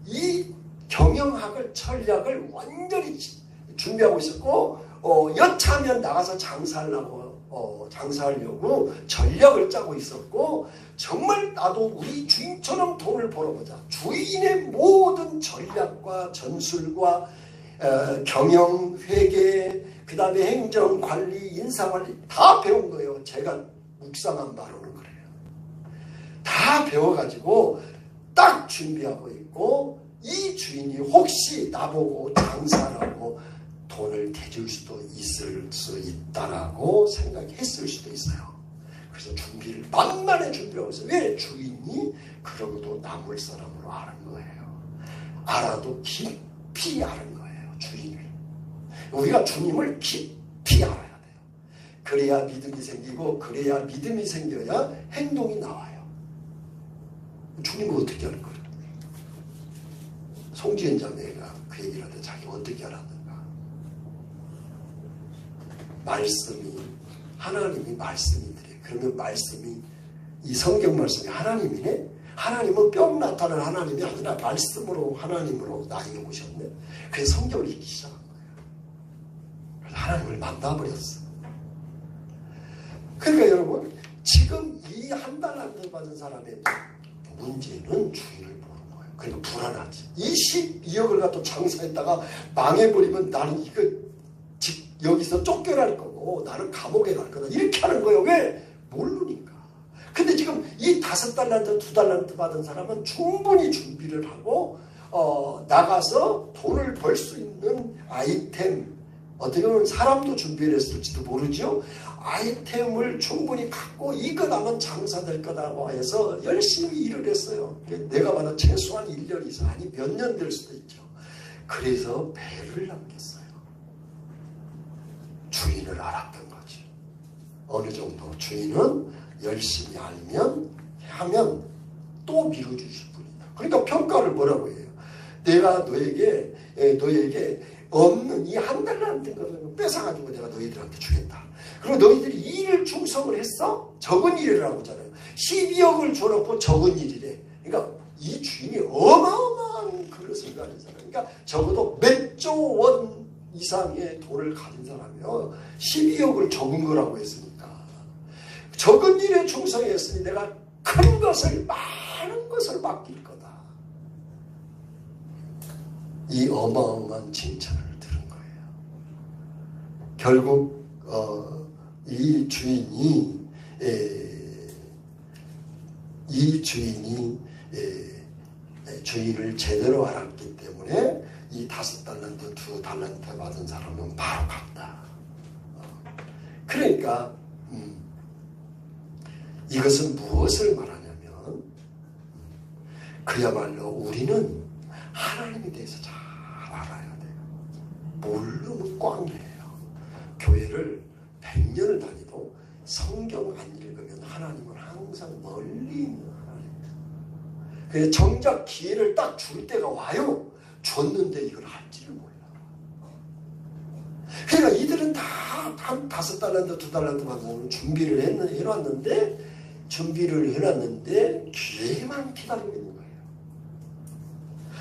이 경영학을 전략을 완전히 준비하고 있었고 여차하면 나가서 장사하려고 전략을 짜고 있었고 정말 나도 우리 주인처럼 돈을 벌어보자. 주인의 모든 전략과 전술과 경영, 회계, 그 다음에 행정, 관리, 인사관리 다 배운 거예요. 제가 묵상한 바로는 그래요. 다 배워가지고 딱 준비하고 있고 이 주인이 혹시 나보고 장사라고 돈을 대줄 수도 있을 수 있다라고 생각했을 수도 있어요. 그래서 준비를 만만히 준비하고 있어요. 왜? 주인이 그러고도 남을 사람으로 아는 거예요. 알아도 깊이 아는 거예요. 주인을. 우리가 주님을 깊이 알아야 돼요. 그래야 믿음이 생기고 그래야 믿음이 생겨야 행동이 나와요. 주님은 어떻게 할 거예요? 송지은 자매가 그 얘기를 하는데 자기 어떻게 알았는가? 말씀이 하나님이 말씀이더래. 그러면 말씀이 이 성경 말씀이 하나님이네? 하나님은 뿅 나타난 하나님이 아니라 말씀으로 하나님으로 나에게 오셨네. 그래서 성경을 읽기 시작한 거예요. 그래서 하나님을 만나버렸어. 그러니까 여러분 지금 이 한 달란트 받은 사람의 문제는 주인을 모르는 거예요. 그러니까 불안하지. 22억을 갖다 장사했다가 망해버리면 나는 이거 여기서 쫓겨날 거고 나는 감옥에 갈 거다. 이렇게 하는 거예요. 왜? 모르니까. 근데 지금 이 5달란트, 2달란트 받은 사람은 충분히 준비를 하고 나가서 돈을 벌 수 있는 아이템, 어떻게 보면 사람도 준비를 했을지도 모르죠. 아이템을 충분히 갖고 이거 나면 장사될 거다고 해서 열심히 일을 했어요. 내가 봐도 최소한 1년 이상 아니 몇 년 될 수도 있죠. 그래서 배를 남겼어요. 주인을 알았던 거지. 어느 정도 주인은 열심히 하면 또 밀어주실 분이다. 그러니까 평가를 뭐라고 해요? 내가 너에게 없는 이 한 달란트 것을 뺏어가지고 내가 너희들한테 주겠다. 그리고 너희들이 일을 충성을 했어? 적은 일이라고 하잖아요. 12억을 줘놓고 적은 일이래. 그러니까 이 주인이 어마어마한 그릇을 가진 사람. 그러니까 적어도 몇 조 원 이상의 돈을 가진 사람이요. 12억을 적은 거라고 했으니까. 적은 일에 충성했으니 내가 큰 것을, 많은 것을 맡길 거다. 이 어마어마한 칭찬을 들은 거예요. 결국 이 주인이 이 주인이 주인을 제대로 알았기 때문에 이 5달란트, 2달란트 받은 사람은 바로 갔다. 그러니까 이것은 무엇을 말하냐면 그야말로 우리는 하나님에 대해서 잘 알아야 돼요. 모르면 꽝이에요. 교회를 100년을 다니도 성경 안 읽으면 하나님은 항상 멀리 있는 하나님이에요. 그래서 정작 기회를 딱 줄 때가 와요. 줬는데 이걸 할지를 몰라. 그러니까 이들은 다 한 5달란트, 2달란트 받는 준비를 해놨는데 기회만 기다리고 있는 거예요.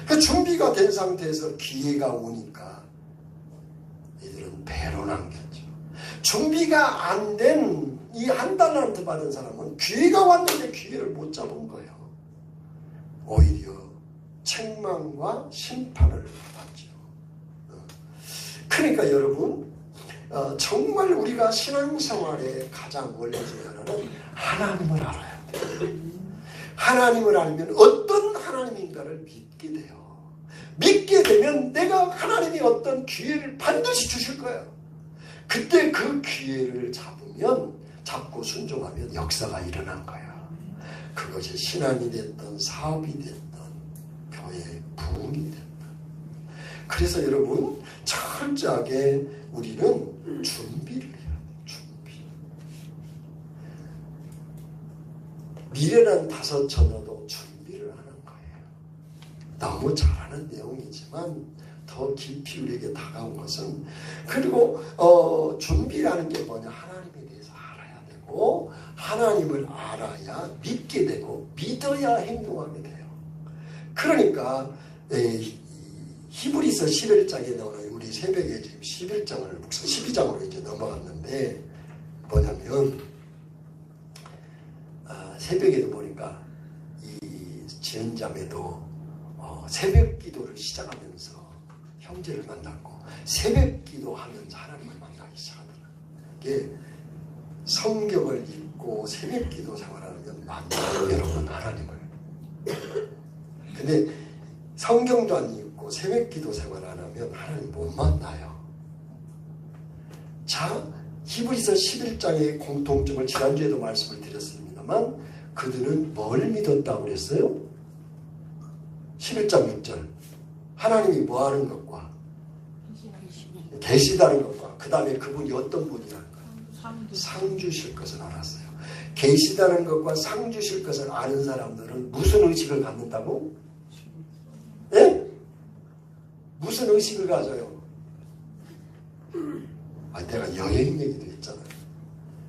그 준비가 된 상태에서 기회가 오니까 이들은 배로 남겼죠. 준비가 안 된 이 1달란트 받은 사람은 기회가 왔는데 기회를 못 잡은 거예요. 오히려 책망과 심판을 받죠. 그러니까 여러분 정말 우리가 신앙생활의 가장 원리 중에 하나는 하나님을 알아야 돼요. 하나님을 알면 어떤 하나님인가를 믿게 돼요. 믿게 되면 내가 하나님이 어떤 기회를 반드시 주실 거예요. 그때 그 기회를 잡고 순종하면 역사가 일어난 거예요. 그것이 신앙이 됐던 사업이 됐던 교회의 부흥이 됐던. 그래서 여러분 철저하게 우리는 준비를 해야 돼요. 준비. 미련한 5 처녀도 준비를 하는 거예요. 너무 잘하는 내용이지만 더 깊이 우리에게 다가온 것은 그리고 준비라는 게 뭐냐 하나님에 대해서 알아야 되고 하나님을 알아야 믿게 되고 믿어야 행동하게 돼요. 그러니까 히브리서 11장에 나오는 우리 새벽에 지금 12장으로 이제 넘어갔는데 뭐냐면 새벽에도 보니까 이 지은자매도 새벽 기도를 시작하면서 형제를 만났고 새벽 기도하면서 하나님을 만나기 시작하더라고요. 이게 성경을 읽고 새벽 기도 생활하면 만나요. 여러분 하나님을. 근데 성경도 안 읽고 새벽 기도 생활 안 하면 하나님 못 만나요. 자, 히브리서 11장의 공통점을 지난주에도 말씀을 드렸습니다만 그들은 뭘 믿었다고 그랬어요? 11장 6절 하나님이 뭐하는 것과 계시다는 것과 그 다음에 그분이 어떤 분이라는 것 상 주실 것을 알았어요. 계시다는 것과 상 주실 것을 아는 사람들은 무슨 의식을 갖는다고? 예? 무슨 의식을 가져요? 내가 여행 얘기도 했잖아요.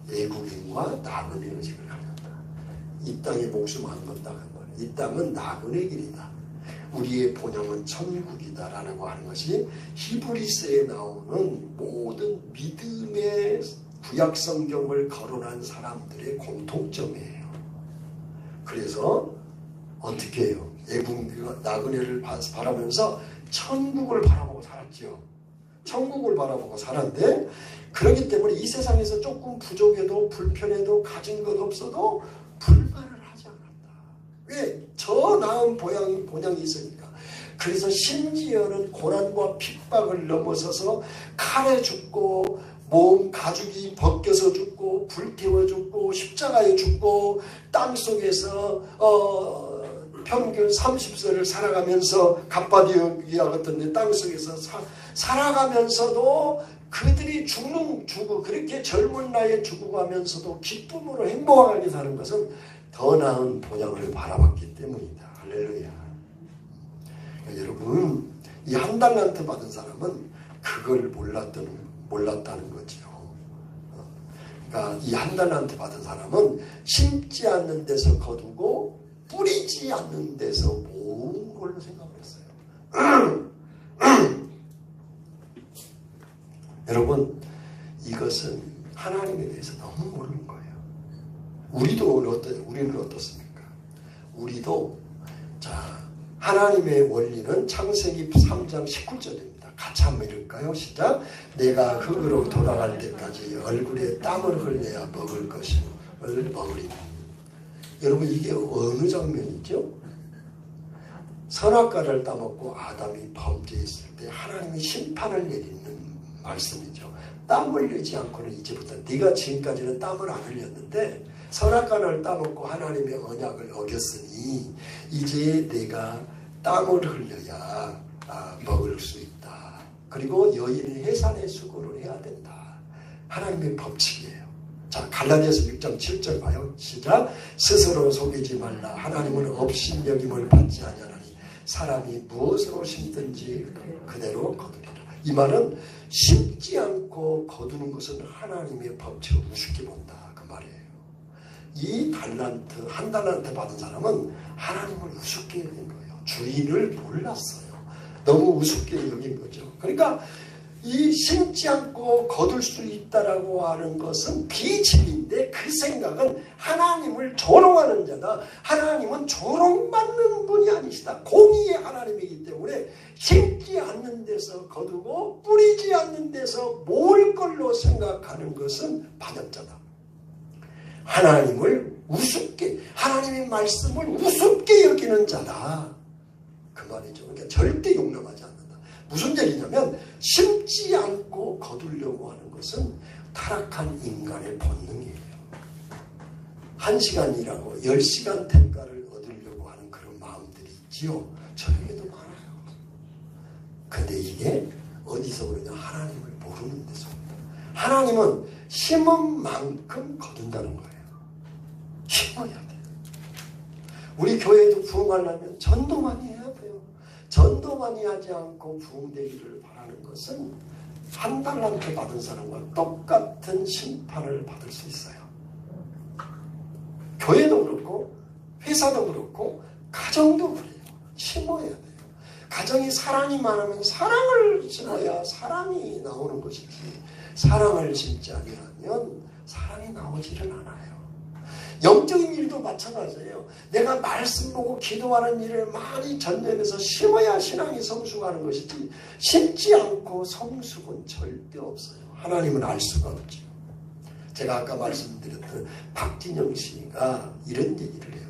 외국인과 나그네 의식을 갖는다. 이 땅에 목숨 안 건다. 이 땅은 나그네 길이다. 우리의 본향은 천국이다라고 하는 것이 히브리서에 나오는 모든 믿음의 구약 성경을 거론한 사람들의 공통점이에요. 그래서 어떻게 해요? 애국민과 나그네를 바라보면서 천국을 바라보고 살았죠. 천국을 바라보고 살았는데 그렇기 때문에 이 세상에서 조금 부족해도 불편해도 가진 것 없어도 불만을 하지 않았다. 왜? 저 나은 본향이 있으니까. 그래서 심지어는 고난과 핍박을 넘어서서 칼에 죽고 몸 가죽이 벗겨서 죽고 불태워 죽고 십자가에 죽고 땅속에서 평균 30세를 살아가면서 갑바디아 같은 데 땅속에서 살아가면서도 그들이 죽고 그렇게 젊은 나이에 죽어가면서도 기쁨으로 행복하게 사는 것은 더 나은 본향을 바라봤기 때문이다. 할렐루야. 여러분 이 1달란트 받은 사람은 그걸 몰랐다는 거죠. 그러니까 이 1달란트 받은 사람은 심지 않는 데서 거두고 뿌리지 않는 데서 모은 걸로 생각을 했어요. 여러분 이것은 하나님에 대해서 너무 모르는 거예요. 우리는 어떻습니까? 우리도 하나님의 원리는 창세기 3장 19절입니다. 같이 한번 읽을까요? 시작. 내가 흙으로 돌아갈 때까지 얼굴에 땀을 흘려야 먹을 것을 먹으리니 여러분 이게 어느 장면이죠? 선악과를 따먹고 아담이 범죄했을 때 하나님이 심판을 내리는 말씀이죠. 땀 흘리지 않고는 이제부터 네가 지금까지는 땀을 안 흘렸는데 선악과를 따먹고 하나님의 언약을 어겼으니 이제 내가 땀을 흘려야 먹을 수 있다. 그리고 여인은 해산의 수고를 해야 된다. 하나님의 법칙이에요. 자, 갈라디아서 6장 7절 봐요. 시작. 스스로 속이지 말라. 하나님은 업신여김을 받지 아니하나니 사람이 무엇으로 심든지 그대로 거두리라. 이 말은 심지 않고 거두는 것은 하나님의 법칙을 우습게 본다. 그 말이에요. 이 달란트, 한 달란트 받은 사람은 하나님을 우습게 여긴 거예요. 주인을 몰랐어요. 너무 우습게 여긴 거죠. 그러니까 이 심지 않고 거둘 수 있다라고 하는 것은 비진리인데 그 생각은 하나님을 조롱하는 자다. 하나님은 조롱받는 분이 아니시다. 공의의 하나님이기 때문에 심지 않는 데서 거두고 뿌리지 않는 데서 모을 걸로 생각하는 것은 반역자다. 하나님을 우습게, 하나님의 말씀을 우습게 여기는 자다. 그 말이죠. 그러니까 절대 용납하지 않는다. 무슨 얘기냐면 심지 않고 거두려고 하는 것은 타락한 인간의 본능이에요. 1시간 일하고 10시간 대가를 얻으려고 하는 그런 마음들이 있지요. 저에게도 많아요. 근데 이게 어디서 그러냐? 하나님을 모르는 데서 옵니다. 하나님은 심은 만큼 거둔다는 거예요. 심어야 돼요. 우리 교회에도 부흥하려면 전도 많이 해야 돼요. 전도 많이 하지 않고 부흥되기를 바라는 것은 한 달란트 받은 사람과 똑같은 심판을 받을 수 있어요. 교회도 그렇고 회사도 그렇고 가정도 그래요. 심어야 돼요. 가정에 사랑이 많으면 사랑을 심어야 사랑이 나오는 것이지 사랑을 심지 않으면 사랑이 나오지를 않아요. 영적인 일도 마찬가지예요. 내가 말씀 보고 기도하는 일을 많이 전념해서 심어야 신앙이 성숙하는 것이지 심지 않고 성숙은 절대 없어요. 하나님은 알 수가 없죠. 제가 아까 말씀드렸던 박진영 씨가 이런 얘기를 해요.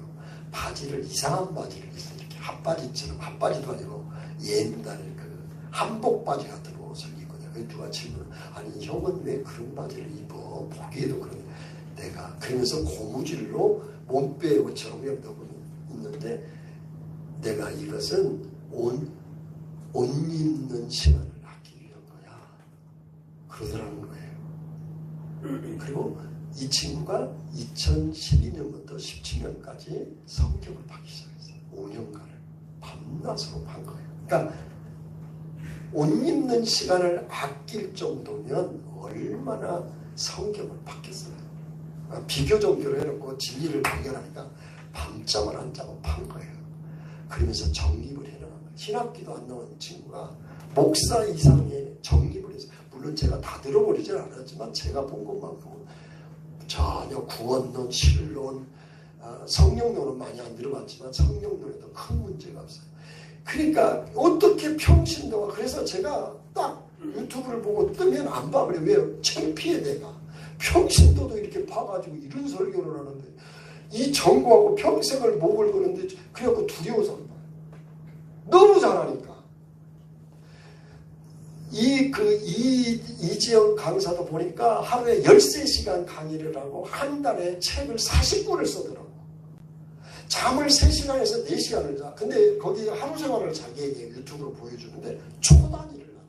바지를 이상한 바지를 입어요. 이렇게 핫바지처럼 핫바지도 아니고 옛날 그 한복 바지 같은 옷을 입거든요. 누가 질문 아니 형은 왜 그런 바지를 입어? 보기에도 그런 내가 그러면서 고무줄로 몸빼 옷처럼 넣고 있는데 내가 이것은 옷 입는 시간을 아끼기 위한 거야. 그러더라는 거예요. 그리고 이 친구가 2012년부터 17년까지 성경을 받기 시작했어요. 5년간을 밤낮으로 판 거예요. 그러니까 옷 입는 시간을 아낄 정도면 얼마나 성경을 받겠어요. 비교종교를 해놓고 진리를 발견하니까 밤잠을 안 자고 판 거예요. 그러면서 정립을 해나간 거예요. 신학기도 안 나온 친구가 목사 이상의 정립을 해서 물론 제가 다 들어버리진 않았지만 제가 본 것만큼은 전혀 구원론, 신론, 성령론은 많이 안 들어봤지만 성령론에도 큰 문제가 없어요. 그러니까 어떻게 평신도가 그래서 제가 딱 유튜브를 보고 뜨면 안 봐버려요. 왜? 창피해 내가. 평신도도 이렇게 봐가지고 이런 설교를 하는데 이 정부하고 평생을 목을 거는데 그래갖고 두려워서 너무 잘하니까 이지영 강사도 보니까 하루에 13시간 강의를 하고 한 달에 책을 40권을 쓰더라고. 잠을 3시간에서 4시간을 자. 근데 거기 하루 생활을 자기에게 유튜브로 보여주는데 초단위를 나눠요.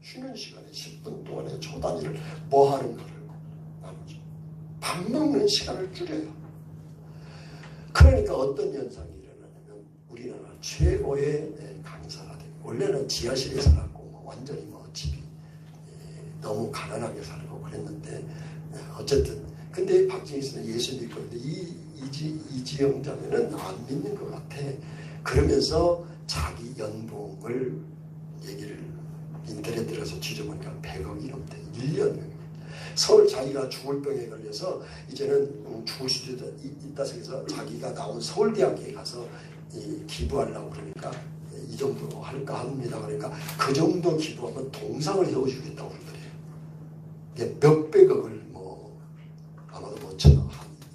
쉬는 시간에 10분 동안에 초단위를 뭐 하는 거를 나누죠. 밥 먹는 시간을 줄여요. 그러니까 어떤 현상이 일어나냐면 우리나라 최고의 강사가 되고 원래는 지하실에 살았고 완전히 집이 너무 가난하게 살고 그랬는데 어쨌든 근데 박진희 씨는 예수 믿고 있는데 이지영 자매는 안 믿는 것 같아. 그러면서 자기 연봉을 얘기를 인터넷 들어서 뒤져보니까 100억이 넘대. 1년. 서울 자기가 죽을 병에 걸려서 이제는 죽을 수도 있다 생각해서 자기가 나온 서울대학교에 가서 기부하려고 그러니까 이 정도 할까 합니다. 그러니까 그 정도 기부하면 동상을 세워주겠다고 그러더래요. 몇백억을 아마도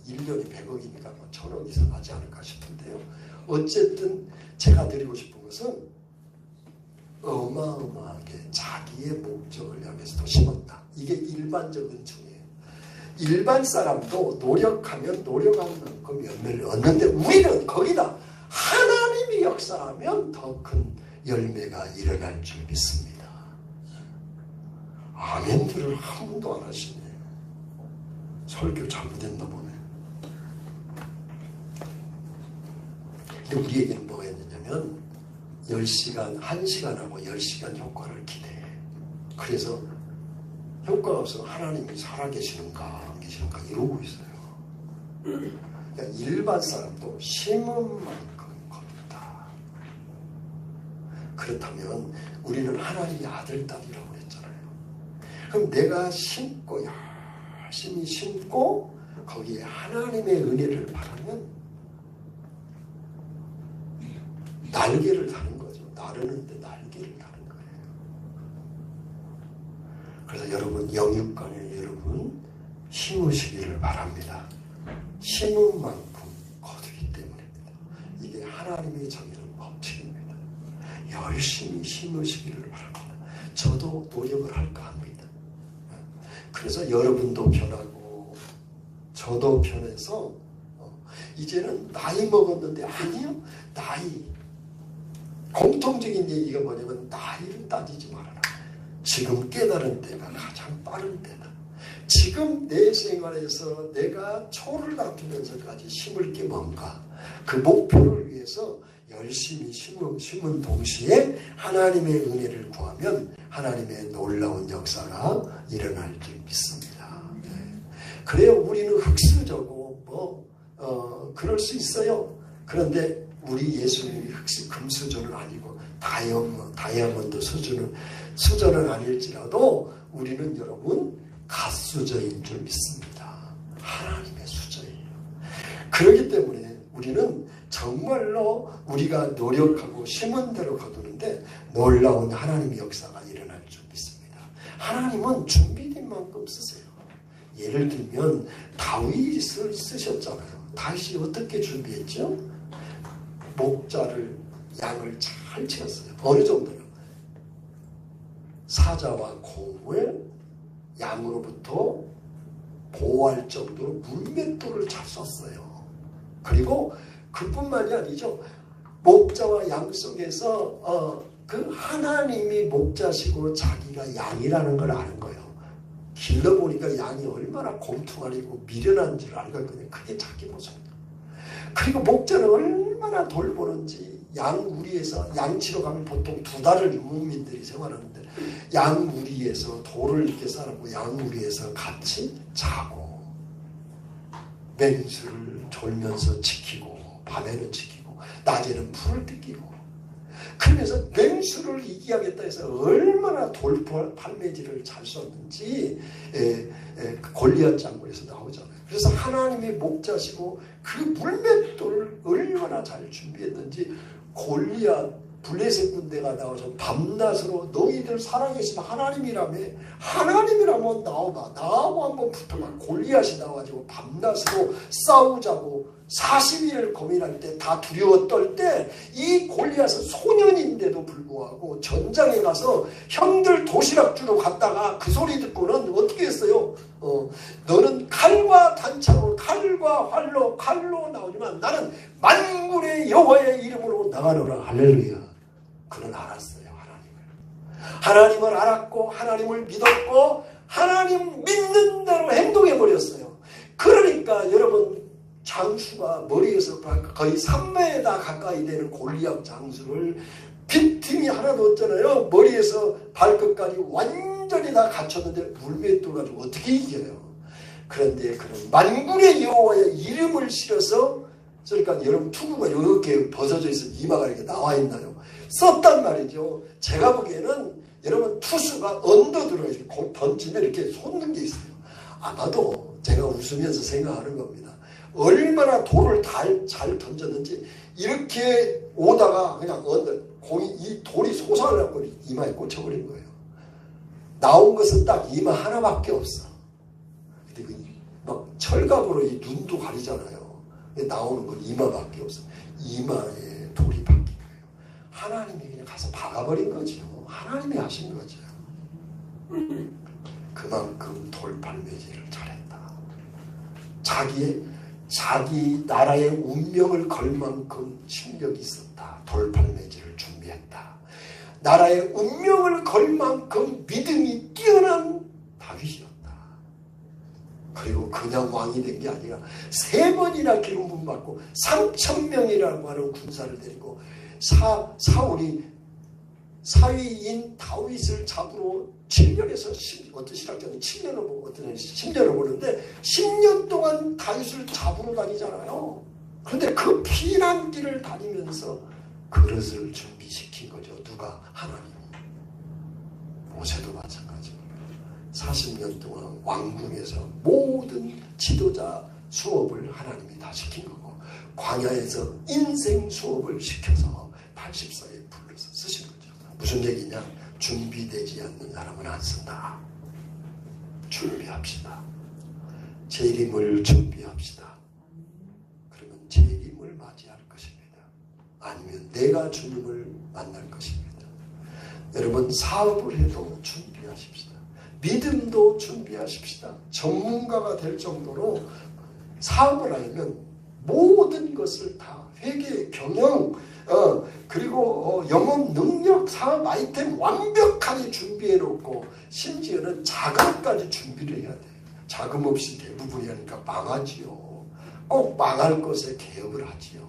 1년이 100억이니까 1000억 건 이상하지 않을까 싶은데요. 어쨌든 제가 드리고 싶은 것은 어마어마하게 자기의 목적을 향해서 또 심었다. 이게 일반적 은총이에요. 일반 사람도 노력하면 노력한 만큼 열매를 얻는데 우리는 거기다 하나님이 역사하면 더 큰 열매가 일어날 줄 믿습니다. 아멘들을 한 번도 안 하시네. 설교 잘못했나 보네. 근데 우리에게는 뭐가 있느냐면 10시간, 1시간하고 10시간 효과를 기대해. 그래서 효과가 없어 하나님이 살아계시는가 안 계시는가 이러고 있어요. 그러니까 일반 사람도 심은 만큼 거둔다. 그렇다면 우리는 하나님의 아들, 딸이라고 했잖아요. 그럼 내가 심고 열심히 심고 거기에 하나님의 은혜를 바라면 날개를 다는 거죠. 나르는데 날개를 다는 거예요. 그래서 여러분 영육간에 여러분 심으시기를 바랍니다. 심은 만큼 거두기 때문입니다. 이게 하나님이 정해놓은 법칙입니다. 열심히 심으시기를 바랍니다. 저도 노력을 할까 합니다. 그래서 여러분도 변하고 저도 변해서 이제는 나이 먹었는데 아니요. 나이 공통적인 얘기가 뭐냐면 나이를 따지지 말아라. 지금 깨달은 때가 가장 빠른 때다. 지금 내 생활에서 내가 초를 다투면서까지 심을 게 뭔가 그 목표를 위해서 열심히 심은 동시에 하나님의 은혜를 구하면 하나님의 놀라운 역사가 일어날 줄 믿습니다. 네. 그래요. 우리는 흙수저고 그럴 수 있어요. 그런데 우리 예수님이 금수저는 아니고 다이아몬드 수저는 아닐지라도 우리는 여러분 갓수저인 줄 믿습니다. 하나님의 수저예요. 그렇기 때문에 우리는 정말로 우리가 노력하고 심은 대로 거두는데 놀라운 하나님의 역사가 일어날 줄 믿습니다. 하나님은 준비된 만큼 쓰세요. 예를 들면 다윗을 쓰셨잖아요. 다윗이 어떻게 준비했죠? 목자를 양을 잘 채웠어요. 어느 정도요? 사자와 곰을 양으로부터 보호할 정도로 물맷돌을 잘 썼어요. 그리고 그뿐만이 아니죠. 목자와 양 속에서 그 하나님이 목자시고 자기가 양이라는 걸 아는 거예요. 길러보니까 양이 얼마나 곰퉁아리고 미련한 줄 알거든요. 그게 자기 모습이에요. 그리고 목자는 얼마나 돌보는지 양우리에서 양치러 가면 보통 2달을 유목민들이 생활하는데 양우리에서 돌을 이렇게 쌓고 양우리에서 같이 자고 맹수를 졸면서 지키고 밤에는 지키고 낮에는 풀을 뜯기고 그러면서 맹수를 이기하겠다 해서 얼마나 돌팔매질을 잘 썼는지 골리앗 장군에서 나오잖아요. 그래서 하나님의 목자시고 그 물맷돌을 얼마나 잘 준비했는지 골리앗 블레셋 군대가 나와서 밤낮으로 너희들 살아계신 하나님이라면 나와봐. 나하고 한번 붙어봐. 골리앗이 나와가지고 밤낮으로 싸우자고 40일을 고민할 때 다 두려워 떨 때 이 골리앗은 소년인데도 불구하고 전장에 가서 형들 도시락 주러 갔다가 그 소리 듣고는 어떻게 했어요? 너는 칼과 단창으로 칼과 칼로 나오지만 나는 만군의 여호와의 이름으로 나가노라. 할렐루야. 그는 알았어요. 하나님을 알았고 하나님을 믿었고 하나님 믿는 대로 행동해버렸어요. 그러니까 여러분 장수가 머리에서 거의 3m 가까이 되는 골리앗 장수를 빈틈이 하나도 없잖아요. 머리에서 발끝까지 완전히 다 갖췄는데 물맷돌 가지고 어떻게 이겨요? 그런데 그는 만군의 여호와의 이름을 실어서 그러니까 여러분 투구가 이렇게 벗어져 있어 이마가 이렇게 나와 있나요? 썼단 말이죠. 제가 보기에는 여러분 투수가 언더드로 공 던지면 이렇게 솟는 게 있어요. 아마도 제가 웃으면서 생각하는 겁니다. 얼마나 돌을 잘 던졌는지 이렇게 오다가 그냥 이 돌이 솟아나고 이마에 꽂혀버린 거예요. 나온 것은 딱 이마 하나밖에 없어. 근데 막 철갑으로 이 눈도 가리잖아요. 나오는 건 이마밖에 없어. 이마에 돌이 박힌 거예요. 하나님이 그냥 가서 박아버린 거죠. 하나님이 하신 거죠. 그만큼 돌팔매질을 잘했다. 자기 나라의 운명을 걸 만큼 실력이 있었다. 돌팔매질을 준비했다. 나라의 운명을 걸 만큼 믿음이 뛰어난 다윗이었다. 그리고 그냥 왕이 된 게 아니라 3번이나 기름부음 받고 3,000명이라고 하는 군사를 데리고 사울이 사위인 다윗을 잡으러 7년에서 어떤 신학자는 7년을 보고 어떤 10년을 보는데 10년 동안 다윗을 잡으러 다니잖아요. 그런데 그 피난길을 다니면서 그릇을 준비시킨 거죠. 누가? 하나님. 모세도 마찬가지입니다. 40년 동안 왕궁에서 모든 지도자 수업을 하나님이 다 시킨 거고 광야에서 인생 수업을 시켜서 80살에 불러서 쓰신 거죠. 무슨 얘기냐? 준비되지 않는 사람은 안 쓴다. 준비합시다. 재림을 준비합시다. 그러면 재림을 맞이할 것입니다. 아니면 내가 주님을 만날 것입니다. 여러분 사업을 해도 준비하십시다. 믿음도 준비하십시다. 전문가가 될 정도로 사업을 하려면 모든 것을 다 회계, 경영, 그리고 영업 능력, 사업 아이템 완벽하게 준비해 놓고 심지어는 자금까지 준비를 해야 돼요. 자금 없이 대부분이 하니까 망하지요. 꼭 망할 것에 개업을 하지요.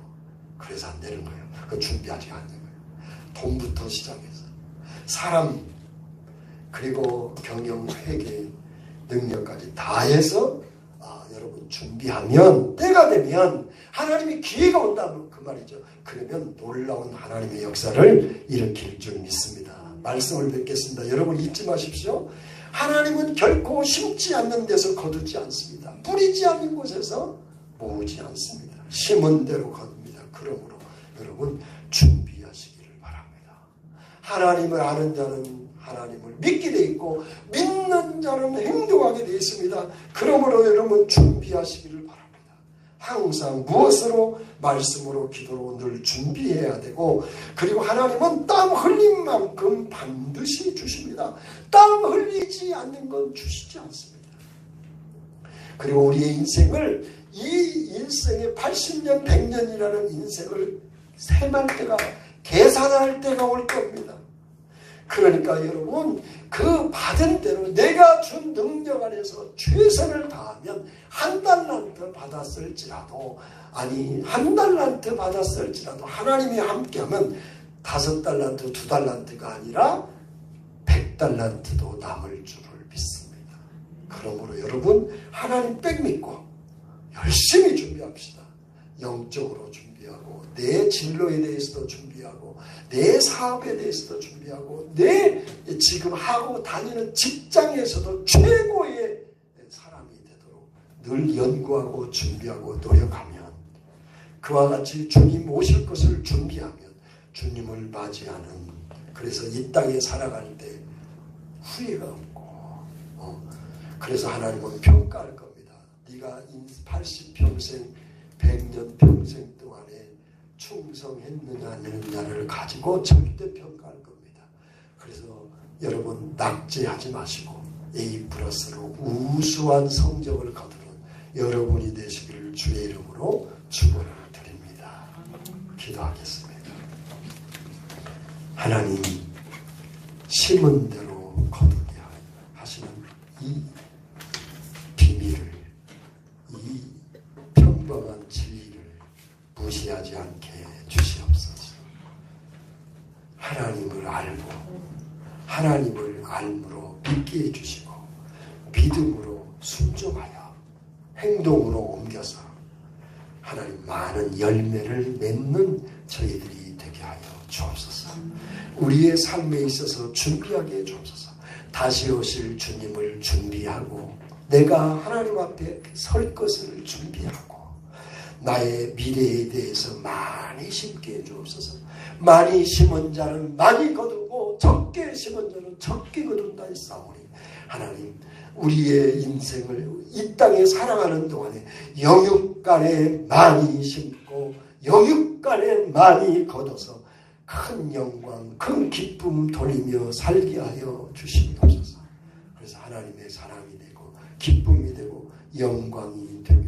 그래서 안 되는 거예요. 그 준비하지 않는 거예요. 돈부터 시작해서 사람 그리고 경영, 회계, 능력까지 다 해서 여러분 준비하면 때가 되면 하나님이 기회가 온다면 그 말이죠. 그러면 놀라운 하나님의 역사를 일으킬 줄 믿습니다. 말씀을 뵙겠습니다. 여러분 잊지 마십시오. 하나님은 결코 심지 않는 데서 거두지 않습니다. 뿌리지 않는 곳에서 모으지 않습니다. 심은 대로 거둡니다. 그러므로 여러분 준비하시기를 바랍니다. 하나님을 아는 자는 하나님을 믿게 돼 있고 믿는 자는 행동하게 돼 있습니다. 그러므로 여러분 준비하시기를 바랍니다. 항상 무엇으로? 말씀으로, 기도로 늘 준비해야 되고 그리고 하나님은 땀 흘린 만큼 반드시 주십니다. 땀 흘리지 않는 건 주시지 않습니다. 그리고 우리의 인생을 이 인생의 80년, 100년이라는 인생을 셈할 때가 계산할 때가 올 겁니다. 그러니까 여러분 그 받은 대로 내가 준 능력 안에서 최선을 다하면 한 달란트 받았을지라도 한 달란트 받았을지라도 하나님이 함께하면 5달란트, 2달란트가 아니라 100달란트도 남을 줄을 믿습니다. 그러므로 여러분 하나님 백 믿고 열심히 준비합시다. 영적으로 준비하고 내 진로에 대해서도 준비하고 내 사업에 대해서도 준비하고 내 지금 하고 다니는 직장에서도 최고의 사람이 되도록 늘 연구하고 준비하고 노력하면 그와 같이 주님 오실 것을 준비하면 주님을 맞이하는 그래서 이 땅에 살아갈 때 후회가 없고 그래서 하나님은 평가할 겁니다. 네가 80평생 100년 평생 동안에 충성했느냐 안 했느냐를 가지고 절대 평가할 겁니다. 그래서 여러분 낙제하지 마시고 A+로 우수한 성적을 거두는 여러분이 되시기를 주의 이름으로 축원을 드립니다. 기도하겠습니다. 하나님 심은 대로 거두게 하시는 이 비밀을 이 평범한 진리를 무시하지 않게 주시옵소서. 하나님을 알고 하나님을 알므로 믿게 해주시고 믿음으로 순종하여 행동으로 옮겨서 하나님 많은 열매를 맺는 저희들이 되게 하여 주옵소서. 우리의 삶에 있어서 준비하게 해주옵소서. 다시 오실 주님을 준비하고 내가 하나님 앞에 설 것을 준비하고 나의 미래에 대해서 많이 심게 해주옵소서. 많이 심은 자는 많이 거두고 적게 심은 자는 적게 거둔다 했사오니 하나님 우리의 인생을 이 땅에 살아가는 동안에 영육간에 많이 심고 영육간에 많이 거둬서 큰 영광, 큰 기쁨 돌리며 살게 하여 주시옵소서. 그래서 하나님의 사랑이 되고 기쁨이 되고 영광이 되며